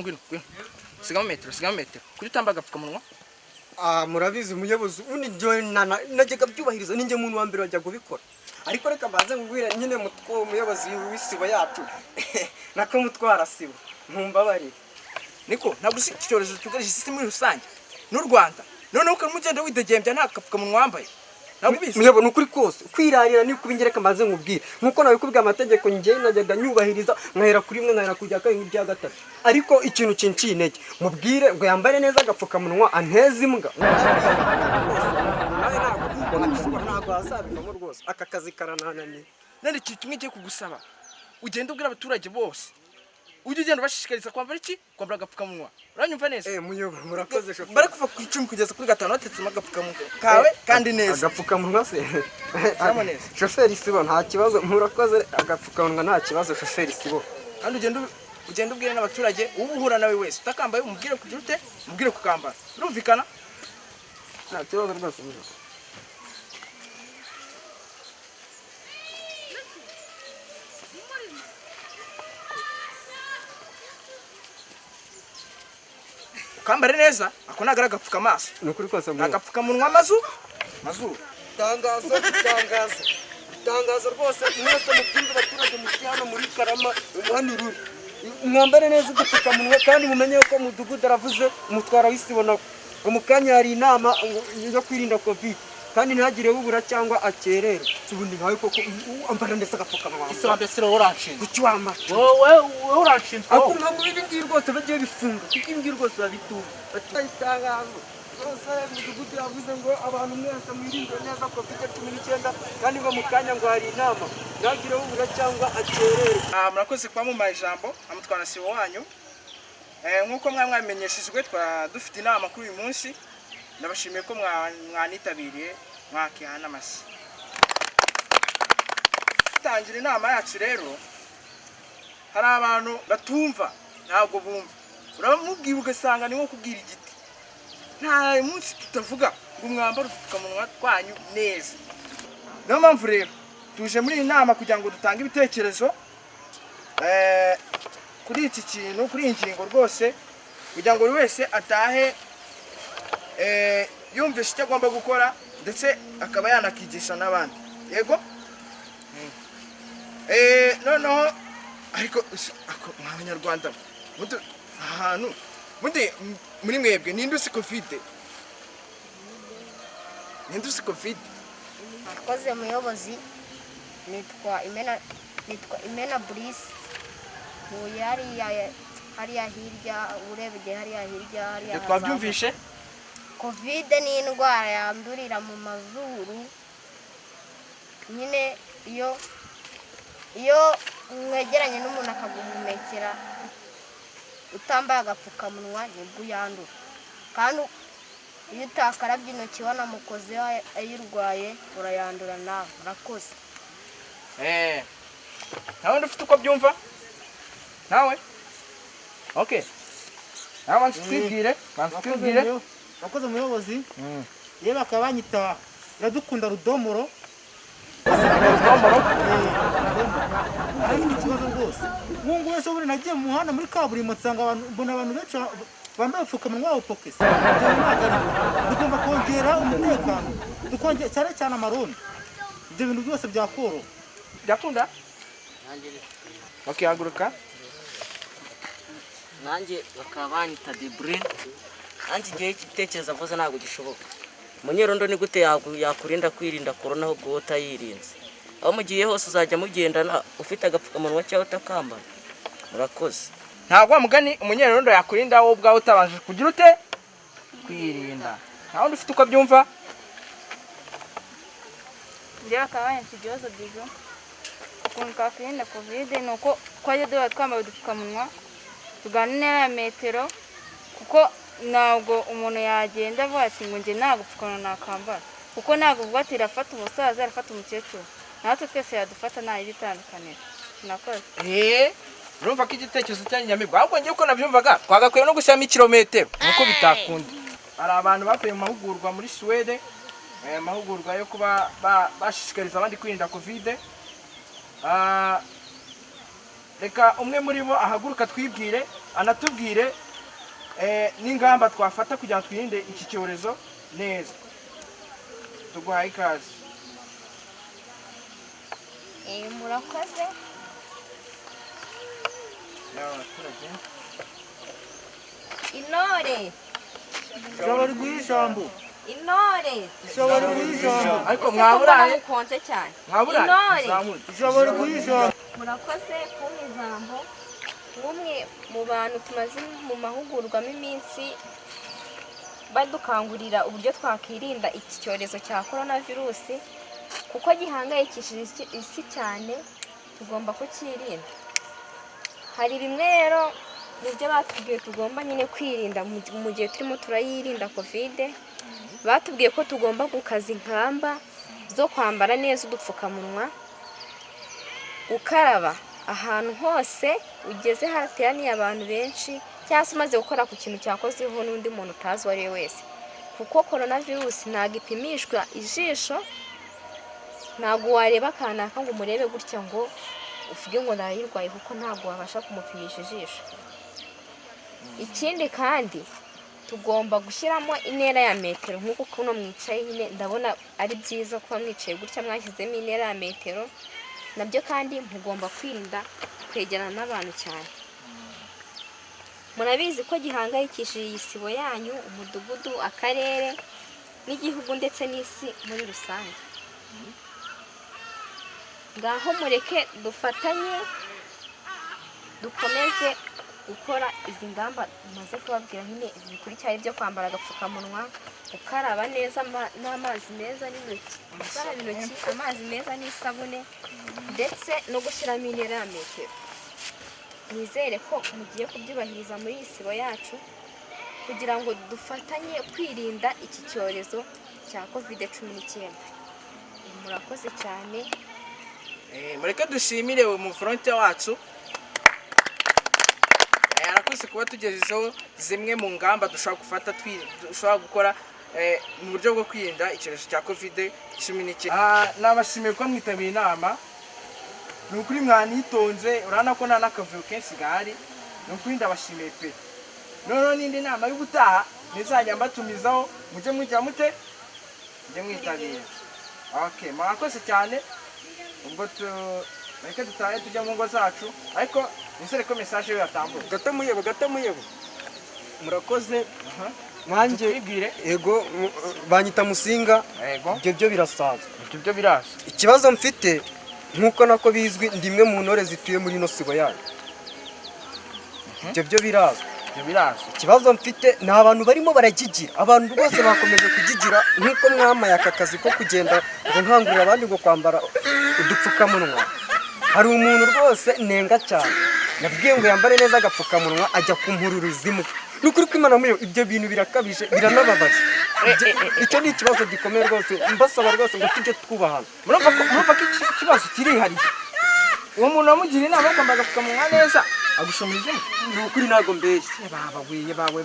Gwino. Sigama metero. Kuri tamba agapfukamunwa. Murabizi umuyobozi undi joinana najyaga byubahiriza ninjye muntu wa mbere wajya kubikora. Ariko reka baze ngwira nyine mutwo umuyobozi w'isibo yacu. Nako mutwara sibo. Ntumbabarire. Niko ntabwo icyorezo cyugarije isi muri rusange. N'u Rwanda. Noneho ko mugenda widegembya nta kapfukamunwa wambaye. Muyobo nukuri kose kwirarira ni kubingereka maze nkubwira nkuko nabikubwiye amategeko ngiye najyaga nyubahiriza nkahera kuri mwe nkahera kujya kabiri bya gatatu ariko ikintu cinciye intege mubwire ngo yambare neza agapfukamunwa anteze imbwa ntabwo azabivamo rwose aka kazi karanananiye none ikintu kimwe ngiye kugusaba ugenda ubwira abaturage bose ujye ugenda bashishikariza kwambara iki kwambara agapfukamunwa uranyumva neza muyobo murakoze shoferi bari kuva ku 10 kugeza kuri 5 watetse agapfukamunwa kawe kandi neza agapfukamunwa se shoferi sibo nta kibazo murakoze agapfukamunwa nta kibazo shoferi sibo kandi ugenda ubwira n'abaturage ubuhura nawe wese utakambaye umubwire kugira ute umubwire kukambara urumvikana nta kibazo rwose kambare neza ako nagara gapfuka amaso nukuri kose agapfukamunwa mazuru tangazo rwose mwese mubyumva abaturage mucyano muri Karama umuhaniruri mwambare neza udupfukamunwa kandi mumenye ko mudugudu aravuze umutwara w'isibona ngo mukanya hari inama yo kwirinda covid kandi ntihagire ubura cyangwa akerera ubundi nkawe koko ambara ndetse agapfukamunwa isombe siro oranshin kucyama wowe oranshin ako ntabwo ibingi rwose bagiye bifunga ibingi rwose babituba batayitangazo rwose mudugudu yavuze ngo abantu mwese mwirinde neza covid-19 kandi ngo mukanya ngo hari inama ntihagire ubura cyangwa akerera murakoze kwa mu majambo amutwana sibo wanyu nkuko mwamenyeshejwe dufite inama kuri uyu munsi nabashimiye ko mwanitabiriye mwakihana amasi tangira inama yacu rero hari abantu batumva ntabwo bumva uramubwira ugasanga ni nko kubwira igiti nta munsi tutavuga ngo mwambare udupfukamunwa twanyu neza niyo mpamvu rero tuje muri iyi nama kugira ngo dutange ibitekerezo kuri iki kintu kuri iyi ngingo rwose kugira ngo buri wese atahe yumvishe icyo agomba gukora ndetse akaba yanakigisha n'abandi yego noneho ariko mw'abanyarwanda ahantu muri mwebwe ninde usi covid akoze muyobozi nitwa Imena Brice hariya hirya urebye hariya hirya twabyumvishe covid ni indwara yandurira mu mazuru nyine iyo mwegeranye n'umuntu akaguhumekera utambaye agapfukamunwa nibwo yandura kandi iyo utakarabye intoki wanamukoze ayirwaye urayandura nawe urakoze nawe ndufite uko byumva nawe okay nawe twibwire wakoze umuyobozi yewe bakaba banyita Iradukunda Rudomoro ariko ikibazo rwose ubu wese ubu nagiye mu muhanda muri kaburimbo nsanga mbona abantu benshi bambaye upfukamunwa w'upokesi tugomba kongera umutekano tukongera cyane amarondo ibyo bintu byose byakoroha byakunda okay haguruka nanjye bakaba banyita Debre nanjye igihe igitekerezo avuze ntabwo gishoboka munyerondo ni gute yakurinda kwirinda corona aho guhota yirinze aho mugiye hose uzajya mugendana ufite agapfukamunwa cyangwa utakambara murakoze ntabwo mugani umunyerondo yakurinda wowe ubwawe utabanje kugira ute kwirinda nawe ufite uko byumva njye bakaba banyita Igihozo Bizo ukuntu twakwirinda covid ni uko twajya duhora twambaye udupfukamunwa tuganira ya metero kuko ntabwo umuntu yagenda avuga ati ngo njye nta gupfukamunwa nakambara, kuko ntabwo uvuga ati irafata umusaza irafata umukecuru, natwe twese yadufata nta yindi itandukaniro. Nakoze. urumva ko igitekerezo cya nyamibwa ahubwo ngiye uko nabyumvaga twagakwiye no gushyiramo ikirometero nuko bitakunda. Hari abantu bavuye mu mahugurwa muri Suwede, amahugurwa yo kuba bashishikariza abandi kwirinda kovide. Reka umwe muri bo ahaguruka twibwire anatubwire n'ingamba twafata kugira ngo twirinde iki cyorezo neza. Tuguhaye ikaze. Murakoze. Intore. Ishobora guhishambu. Intore. Ishobora guhishambu. Ariko mwaburaye Konje cyane. mwaburaye Intore. Ishobora guhishambu. Murakoze kumpa ijambo. Umwe mu bantu tumaze mu mahugurwamo iminsi badukangurira uburyo twakirinda iki cyorezo cya coronavirus kuko gihangayikishije isi cyane, tugomba kukirinda. Hari bimwe rero mu byo batubwiye tugomba nyine kwirinda mu gihe turimo turayirinda kovide. Batubwiye ko tugomba gukaza ingamba zo kwambara neza udupfukamunwa, gukaraba ahantu hose ugeze hateraniye abantu benshi, cyangwa se umaze gukora ku kintu cyakozeho n'undi muntu utazi uwo ari we wese, kuko coronavirus ntabwo ipimishwa ijisho. Ntabwo wareba kanaka ngo umurebe gutya ngo uvuge ngo narayirwaye, kuko ntabwo wabasha kumupimisha ijisho. Ikindi kandi tugomba gushyiramo intera ya metero, nk'uko kuno mwicaye nyine ndabona ari byiza kuba mwicaye gutya mwashyizemo intera ya metero. Nabyo kandi mugomba kwirinda kwegerana n'abantu cyane. Murabizi ko gihangayikishije iyi sibo yanyu, umudugudu, akarere n'igihugu ndetse n'isi muri rusange. Ngaho mureke dufatanye dukomeze gukora izi ngamba maze kubabwira nyine bikurikira byo kwambara agapfukamunwa, gukaraba neza n'amazi meza n'intoki, gukaraba intoki amazi meza n'isabune, ndetse no gushyiramo intera ya metero. Nizere ko mugiye kubyubahiriza muri iyi sibo yacu kugira ngo dufatanye kwirinda iki cyorezo cya COVID-19. Murakoze cyane. Mureke dushimire umufronte wacu. Arakoze kuba tugezeho zimwe mu ngamba dushobora gufata dushobora gukora mu buryo bwo kwirinda icyorezo cya COVID-19. Nabashimiye ko mwitabiriye inama. Ni ukuri mwanitonze, urabona ko nta n'akavuyo kenshi gahari. Ni ukuri ndabashimiye pe. Noneho n'indi nama y'ubutaha nizajya mbatumizaho mujye mwigira mute mujye mwitabira. Okay, murakoze cyane. Ubwo reka dutahe tujya mu ngo zacu, ariko nisere ko message yo yatambuka. Gatamuyebo murakoze. Nanjye ego banyita Musinga. Ibyo byo birasaza. Ibyo birasa. Ikibazo mfite nkuko nako bizwi ndimwe mu ntore zituye muri no sibo yayo. Ibyo byo biraza. Ikibazo mfite ni abantu barimo baragigira, abantu rwose bakomeje kugigira, nkuko mwamaye aka kazi ko kugenda ngo nkangurira abandi ngo kwambara udupfukamunwa. Hari umuntu rwose nenga cyane nabwiye ngo yambare neza agapfukamunwa ajya kumpururiza imbwa. Nukuri ko Imana muyo ibyo bintu birakabije, biranababaje. Icyo ni ikibazo gikomeye rwose, mbasaba rwose ngo tujye twubahana. Murumva ko ikibazo kirihariye. Uwo muntu wamugira inama yo kwambara agapfukamunwa neza agushomuriza imbwa. Nukuri ntago mbeshye. Bawe